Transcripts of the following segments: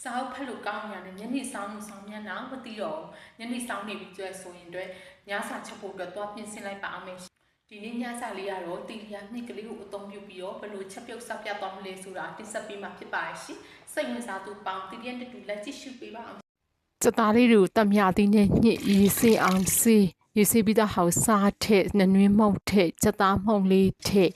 စားဖက်လို့ကောင်းရတယ်ညနေဆောင်မြန်တော့မသိတော့ညနေဆောင်နေပြီကျွဲဆိုရင်အတွက်ညစာချက်ဖို့အတွက်သွားပြင်ဆင်လိုက်ပါအောင်မယ်ဒီနေ့ညစာလေးကတော့တီလီယာမြစ်ကလေးကိုအသုံးပြုပြီးတော့ဘယ်လိုချက်ပြုတ်ဆောက်ပြသွားမလဲဆိုတာတင်ဆက်ပေးမှာဖြစ်ပါရှင်စိတ်ဝင်စားသူပေါင်းတီလီယာတူလက်ကြည့်ရှုပေးပါအောင်စတားလေးတွေကိုတမြသီးနဲ့ညှစ်ရေးစေးအောင်စေးရေးစေးပြီးတော့ဟောက်စားထက်နနွေးမှုန့်ထက်စတားမှုန့်လေးထက်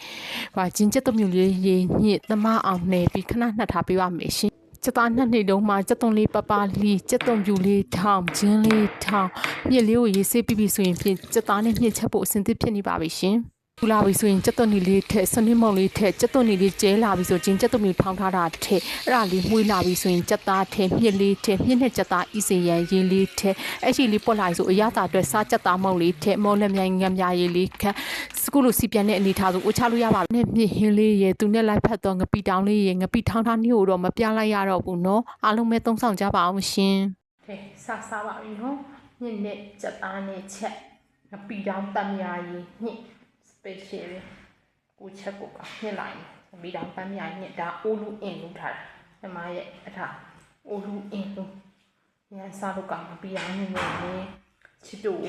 ဟာကျင်းချက်တမျိုးလေးရေးညှစ်သမားအောင်နေပြီးခဏနှက်ထားပေးပါမယ်ရှင်စတားနှစ်နေလုံးမှာစက်သွန်လေးပပလီစက်သွန်ပြူလေးထောင်ဂျင်းလေးထောင်မြစ်လေးကိုရေးစေးပြီးဆိုရင်ဖြင့်စတားနဲ့ညှစ်ချက်ဖို့အဆင်သင့်ဖြစ်နေပါပြီရှင်ထူလာပြီဆိုရင်စက်သွန်လေးထက်စနစ်မှုန့်လေးထက်စက်သွန်လေးကျဲလာပြီဆိုချင်းစက်သွန်မျိုးထောင်းထားတာထက်အဲ့ဒါလေးမှုေးလာပြီဆိုရင်စက်သားထက်မြစ်လေးထက်မြစ်နဲ့စက်သားဤစရန်ရေးလေးထက်အဲ့ရှိလေးပွက်လာဆိုအရသာအတွက်စားစက်သားမှုန့်လေးထက်မော်လက်မြိုင်ငံပြားရေးလေးခက်စကူလိုစီပြန်တဲ့အနေထားဆိုအိုချလို့ရပါနဲ့မြစ်ဟင်းလေးရဲ့သူနဲ့လိုက်ဖက်တော့ငပိတောင်းလေးရဲ့ငပိထောင်းထားနေတော့မပြလိုက်ရတော့ဘူးနော်အားလုံးပဲသုံးဆောင်ကြပါအောင်ရှင်ကဲစားပါပြီနော်မြစ်နဲ့စက်သားနဲ့ချက်ငပိတောင်းတမ်းရာရေးညစ်special ကိုချက်ကိုကညှစ်လိုက်ပြီးတော့ပန်းမြိုင်ညှစ်ဒါအိုးလူအင်းလုပ်ထားတာဒီမှာရဲ့အထာအိုးလူအင်းလို့ညစားလို့ကမပြီးအောင်ညှစ်နေချစ်တို့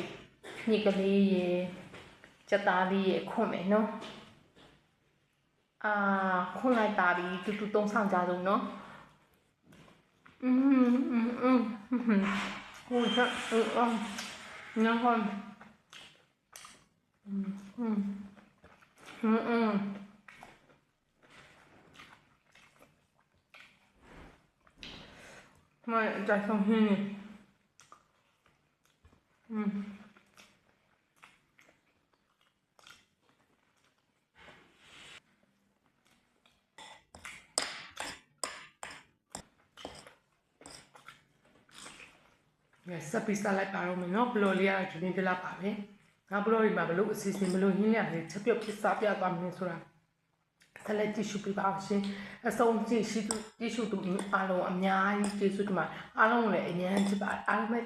ညှစ်ကလေးရဲ့စက်သားလေးရဲ့ခွန့်မယ်နော်ခွန့်လိုက်ပါပြီတူသုံးဆောင်ကြဆုံးနော်ကိုချက်ညဟွန်ไม่ใจทำให้စပီစာလိုက်ပါတော့မယ်နော်ဘလော်လေးကဒီနေ့ပြလာပါပဲငါဘလော်ဒီမှာဘလို့အစီအစဉ်ဘလို့ရင်းရလေချက်ပြုတ်ဖြစ်စားပြသွားမယ်ဆိုတာဆက်လက်ကြည့်ရှုပေးပါရှင်အဆုံးကြည့်ရှုသူအားလုံးအများကြီးကျေးဇူးတင်ပါတယ်အားလုံးလည်းအញ្ញမ်းချစ်ပါအားလုံးပဲ